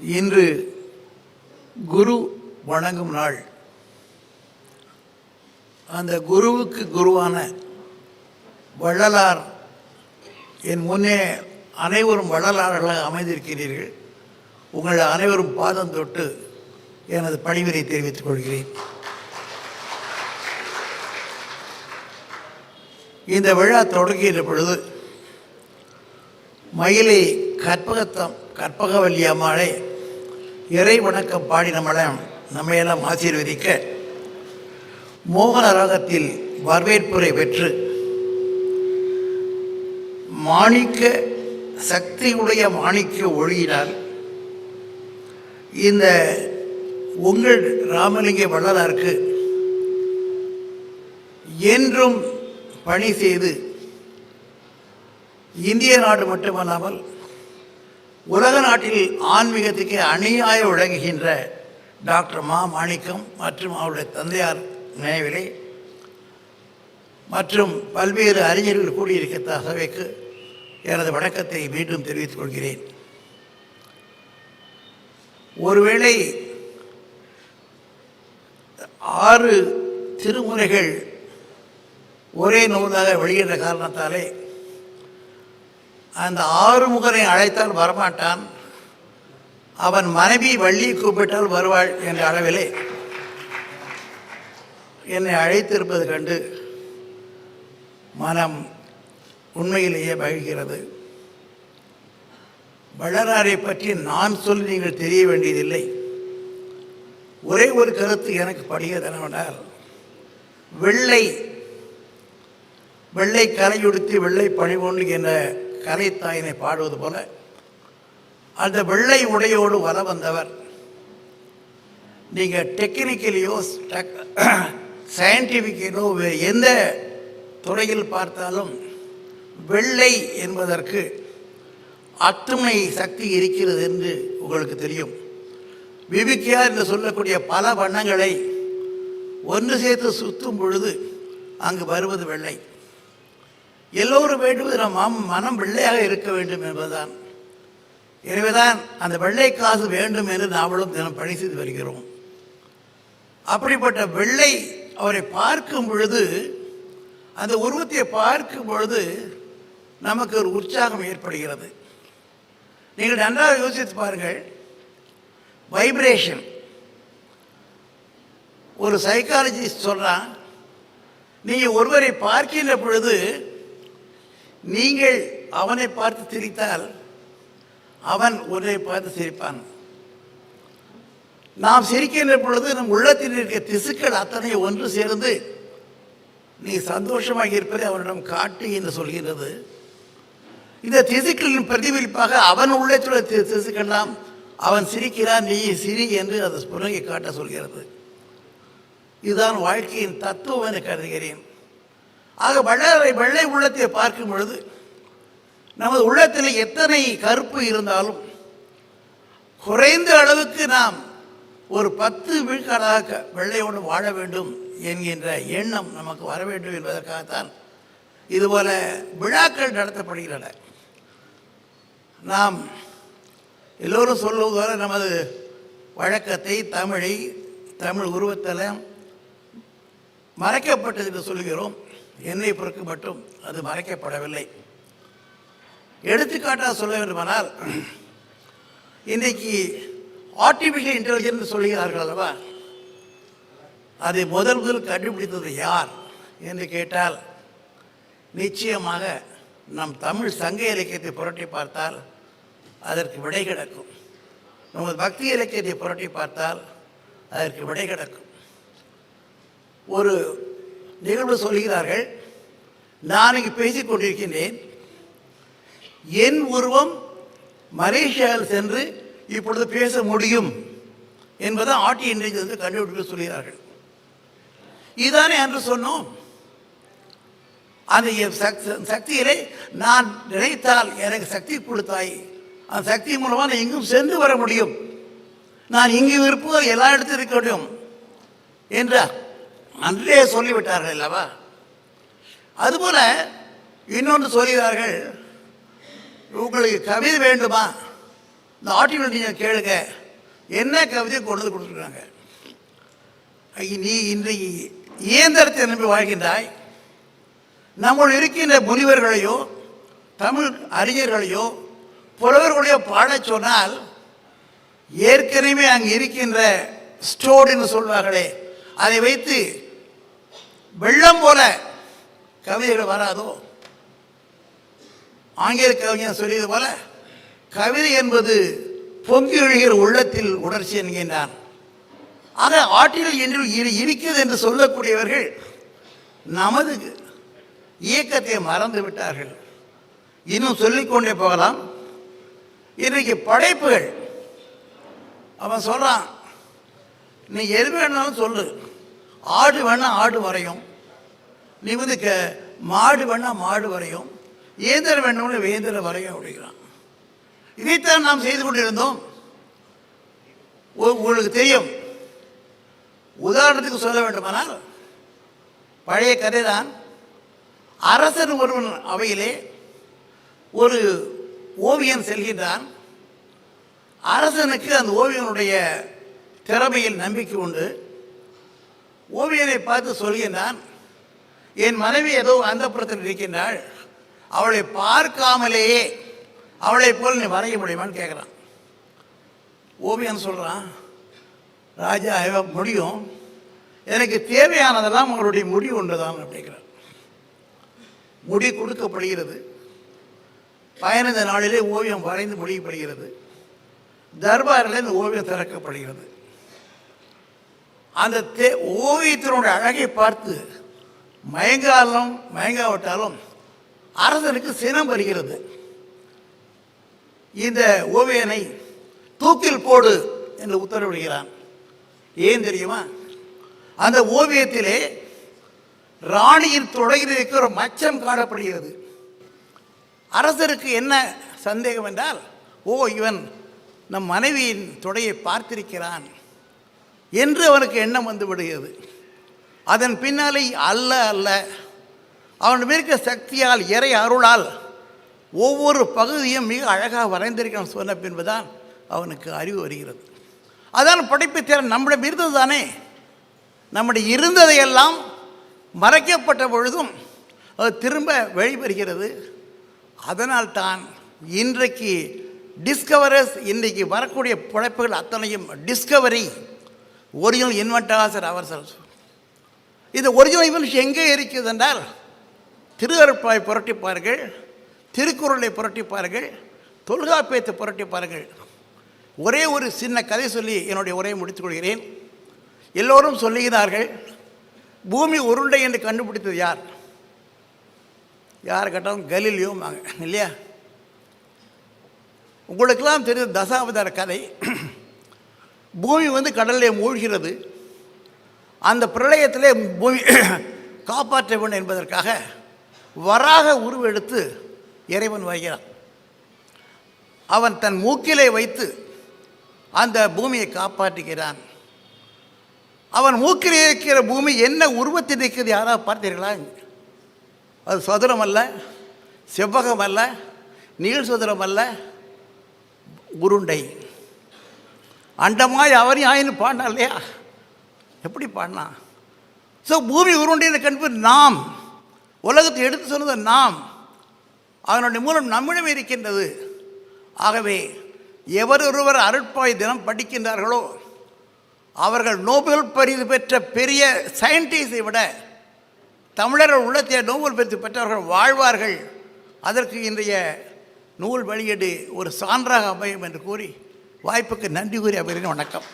இன்று குரு வணங்கும் நாள். அந்த குருவுக்கு குருவான வள்ளலார் என் முன்னே அனைவரும் வள்ளலார்களாக அமைந்திருக்கிறீர்கள். உங்கள் அனைவரும் பாதம் தொட்டு எனது பணிவினை தெரிவித்துக் கொள்கிறேன். இந்த விழா தொடங்குகின்ற பொழுது மயிலை கற்பகவல்லி அம்மாளை இறை வணக்கம் பாடி நம்மையெல்லாம் ஆசீர்வதிக்க மோகன ராகத்தில் வரவேற்புரை பெற்று மாணிக்க சக்தியுடைய மாணிக்க ஒளியினால் இந்த உங்கள் ராமலிங்க வள்ளலாருக்கு என்றும் பணி செய்து இந்திய நாடு மட்டுமல்லாமல் உலக நாட்டில் ஆன்மீகத்துக்கு அணியாய விளங்குகின்ற டாக்டர் மாணிக்கம் மற்றும் அவருடைய தந்தையார் நினைவிலே மற்றும் பல்வேறு அறிஞர்கள் கூடியிருக்க சபைக்கு எனது வணக்கத்தை மீண்டும் தெரிவித்துக் கொள்கிறேன். ஒருவேளை 6 திருமுறைகள் ஒரே நூலாக வெளியிட்ட காரணத்தாலே அந்த 6 முகனை அழைத்தால் வரமாட்டான், அவன் மனைவி வள்ளி கூப்பிட்டால் வருவாள் என்ற அளவிலே என்னை அழைத்திருப்பது கண்டு மனம் உண்மையிலேயே மகிழ்கிறது. வள்ளலாரை பற்றி நான் சொல்லி நீங்கள் தெரிய வேண்டியதில்லை. ஒரே ஒரு கருத்து எனக்கு படிக்கிறது என்னவென்றால், வெள்ளை கலையுடுத்தி வெள்ளை பணிபொன்று என்ற கலைத்தாயினை பாடுவது போல அந்த வெள்ளை உடையோடு வர வந்தவர். நீங்கள் டெக்னிக்கலியோ சயின்டிஃபிக்கலோ எந்த துறையில் பார்த்தாலும் வெள்ளை என்பதற்கு அத்துணை சக்தி இருக்கிறது என்று உங்களுக்கு தெரியும். விபிக்கியா என்று சொல்லக்கூடிய பல வண்ணங்களை ஒன்று சேர்த்து சுற்றும் பொழுது அங்கு வருவது வெள்ளை. எல்லோரும் வேண்டுவது நம் மனம் வெள்ளையாக இருக்க வேண்டும் என்பதுதான். எனவேதான் அந்த வெள்ளை காசு வேண்டும் என்று நாவலும் தினம் பணி செய்து வருகிறோம். அப்படிப்பட்ட வெள்ளை அவரை பார்க்கும் பொழுது, அந்த உருவத்தை பார்க்கும் பொழுது நமக்கு ஒரு உற்சாகம் ஏற்படுகிறது. நீங்கள் நன்றாக யோசித்து பாருங்கள். வைப்ரேஷன். ஒரு சைக்காலஜிஸ்ட் சொல்றான், நீங்கள் ஒருவரை பார்க்கின்ற பொழுது நீங்கள் அவனை பார்த்து சிரித்தால் அவன் ஒன்றை பார்த்து சிரிப்பான். நாம் சிரிக்கின்ற பொழுது நம் உள்ளத்தில் இருக்க திசுக்கள் அத்தனை ஒன்று சேர்ந்து நீ சந்தோஷமாக இருப்பதை அவனிடம் காட்டு என்று சொல்கிறது. இந்த திசுக்களின் பிரதிபலிப்பாக அவன் உள்ளத்துல திசுக்கெல்லாம் அவன் சிரிக்கிறான், நீ சிரி என்று அதை புறங்கி காட்ட சொல்கிறது. இதுதான் வாழ்க்கையின் தத்துவம் என கருதுகிறேன். ஆக வெள்ளை உள்ளத்தை பார்க்கும் பொழுது நமது உள்ளத்தில் எத்தனை கருப்பு இருந்தாலும் குறைந்த அளவுக்கு நாம் ஒரு 10 விழுக்காடாக வெள்ளையோடு வாழ வேண்டும் என்கின்ற எண்ணம் நமக்கு வர வேண்டும் என்பதற்காகத்தான் இதுபோல விழாக்கள் நடத்தப்படுகின்றன. நாம் எல்லோரும் சொல்லுவதால நமது வழக்கத்தை தமிழ் உருவத்தில் மறைக்கப்பட்டது என்று சொல்கிறோம். என்னை பொறுத்து மட்டும் அது மறைக்கப்படவில்லை. எடுத்துக்காட்டாக சொல்ல வேண்டுமானால், இன்றைக்கு ஆர்டிஃபிஷியல் இன்டெலிஜென்ஸ் சொல்கிறார்கள் அல்லவா, அதை முதல் கண்டுபிடித்தது யார் என்று கேட்டால் நிச்சயமாக நம் தமிழ் சங்க இலக்கியத்தை புரட்டி பார்த்தால் அதற்கு விடை கிடக்கும். நமது பக்தி இலக்கியத்தை புரட்டி பார்த்தால் அதற்கு விடை கிடக்கும். ஒரு நிகழ்வு சொல்கிறார்கள், நான் இங்கு பேசிக் கொண்டிருக்கின்றேன், என் உருவம் மலேசியாவில் சென்று இப்பொழுது பேச முடியும் என்பதை ஆர்டிஃபிஷியல் கண்டுபிடிக்க சொல்கிறார்கள். இதுதானே அன்று சொன்னோம். அந்த சக்தியிலே நான் நினைத்தால் எனக்கு சக்தி கொடுத்தாய், அந்த சக்தி மூலமாக நான் எங்கும் சென்று வர முடியும், நான் இங்கு இருப்பது எல்லா இடத்திலும் இருக்க முடியும் என்றார். அன்றே சொல்லிவிட்டார்கள் அல்லவா. அதுபோல இன்னொன்று சொல்கிறார்கள், உங்களுக்கு கவிதை வேண்டுமா, இந்த ஆர்டிகல் நீங்கள் கேளுங்க, என்ன கவிதையை கொண்டு வந்து கொடுத்துருக்காங்க. நீ இன்றைக்கு இயந்திரத்தை நம்பி வாழ்கின்றாய். நம்முள் இருக்கின்ற முனிவர்களையோ தமிழ் அறிஞர்களையோ புலவர்களையோ பாடச் சொன்னால் ஏற்கனவே அங்கே இருக்கின்ற ஸ்டோர்டுன்னு சொல்வார்களே, அதை வைத்து வெள்ளம் போல கவிதைகள் வராதோ? ஆங்கில கவிஞர் சொல்லியது போல கவிதை என்பது பொங்கி எழுகிற உள்ளத்தில் உணர்ச்சி என்கின்றான். ஆக ஆற்றில் என்று இருக்கிறது என்று சொல்லக்கூடியவர்கள் நமது இயக்கத்தை மறந்து விட்டார்கள். இன்னும் சொல்லிக்கொண்டே போகலாம். இன்றைக்கு படைப்புகள் அவன் சொல்கிறான், நீ எது வேணாலும் சொல்லு, ஆடு வேணா ஆடு வரையும், நீ வந்து மாடு வேணா மாடு வரையும், இயந்திரம் வேணும்னு இயந்திரம் வரையும் அப்படிங்கிறான். இதைத்தான் நாம் செய்து கொண்டிருந்தோம். உங்களுக்கு தெரியும், உதாரணத்துக்கு சொல்ல வேண்டுமானால் பழைய கதை தான். அரசன் ஒருவன் அவையிலே ஒரு ஓவியன் செல்கின்றான். அரசனுக்கு அந்த ஓவியனுடைய திறமையில் நம்பிக்கை உண்டு. ஓவியனை பார்த்து சொல்கின்றான், என் மனைவி ஏதோ அந்தப்புறத்தில் இருக்கின்றாள், அவளை பார்க்காமலேயே அவளை போல் நீ வரைய முடியுமான்னு கேட்குறான். ஓவியன் சொல்கிறான், ராஜா முடியும், எனக்கு தேவையானதெல்லாம் உங்களுடைய முடி ஒன்று தான் அப்படிங்கிறார். முடி கொடுக்கப்படுகிறது. 15 நாளிலே ஓவியம் வரைந்து முடிக்கப்படுகிறது. தர்பாரில் இந்த ஓவியம் திறக்கப்படுகிறது. அந்த ஓவியத்தினுடைய அழகை பார்த்து மயங்காவிட்டாலும் அரசனுக்கு சினம் வருகிறது. இந்த ஓவியனை தூக்கில் போடு என்று உத்தரவிடுகிறான். ஏன் தெரியுமா? அந்த ஓவியத்திலே ராணியின் தொடரில் இருக்கிற மச்சம் காணப்படுகிறது. அரசருக்கு என்ன சந்தேகம் என்றால், ஓ இவன் நம் மனைவியின் தொடையை பார்த்திருக்கிறான் என்று அவனுக்கு எண்ணம் வந்து விடுகிறது. அதன் பின்னாலே அல்ல அல்ல, அவன் மிக சக்தியால் இறை அருளால் ஒவ்வொரு பகுதியும் மிக அழகாக வரைந்திருக்கான் சொன்ன பின்புதான் அவனுக்கு அறிவு வருகிறது. அதான் படைப்பு திறன் நம்மிடம் இருந்தது தானே. நம்முடைய இருந்ததையெல்லாம் மறைக்கப்பட்ட பொழுதும் அது திரும்ப வெளிவருகிறது. அதனால்தான் இன்றைக்கு டிஸ்கவரர்ஸ், இன்றைக்கு வரக்கூடிய படைப்புகள் அத்தனையும் டிஸ்கவரி, ஒரிஜினல் இன்வென்டார்ஸ் அவர் செல்ஸ். இந்த ஒரிஜினல் இன்வென்ஷன் எங்கே இருக்கிறது என்றால், திருஅருட்பாவை புரட்டிப்பார்கள், திருக்குறளை புரட்டிப்பார்கள், தொல்காப்பியத்தை புரட்டிப்பார்கள். ஒரே ஒரு சின்ன கதை சொல்லி என்னுடைய உரையை முடித்துக் கொள்கிறேன். எல்லோரும் சொல்லுகிறார்கள், பூமி உருண்டை என்று கண்டுபிடித்தது யார்? யார் கேட்டாலும் கலீலியோவாங்க இல்லையா? உங்களுக்கெல்லாம் தெரிந்த தசாவதார கதை. பூமி வந்து கடலில் மூழ்கிறது. அந்த பிரளயத்திலே பூமி காப்பாற்ற வேண்டும் என்பதற்காக வராக உருவெடுத்து இறைவன் வருகிறான். அவன் தன் மூக்கிலே வைத்து அந்த பூமியை காப்பாற்றுகிறான். அவன் மூக்கிலே இருக்கிற பூமி என்ன உருவத்தில் இருக்கிறது யாராவது பார்த்தீர்களா? அது சதுரம் அல்ல, செவ்வகம் அல்ல, நீள் சதுரம் அல்ல, உருண்டை. அண்டமாய் அவரையும் ஆயின்னு பாடினா இல்லையா? எப்படி பாடினா? ஸோ பூமி உருண்டைன்னு கண்டு நாம் உலகத்தை எடுத்து சொன்னது நாம், அதனுடைய மூலம் நம்மிடம் இருக்கின்றது. ஆகவே எவரொருவர் அருட்பாய் தினம் படிக்கின்றார்களோ அவர்கள் நோபல் பரிசு பெற்ற பெரிய சயின்டிஸ்டை விட தமிழர்கள் உள்ளத்தை நோபல் பரிசு பெற்றவர்கள் வாழ்வார்கள். அதற்கு இன்றைய நூல் வெளியீடு ஒரு சான்றாக அமையும் என்று கூறி வாய்ப்புக்கு நன்றி கூறி அமைகிறேன். வணக்கம்.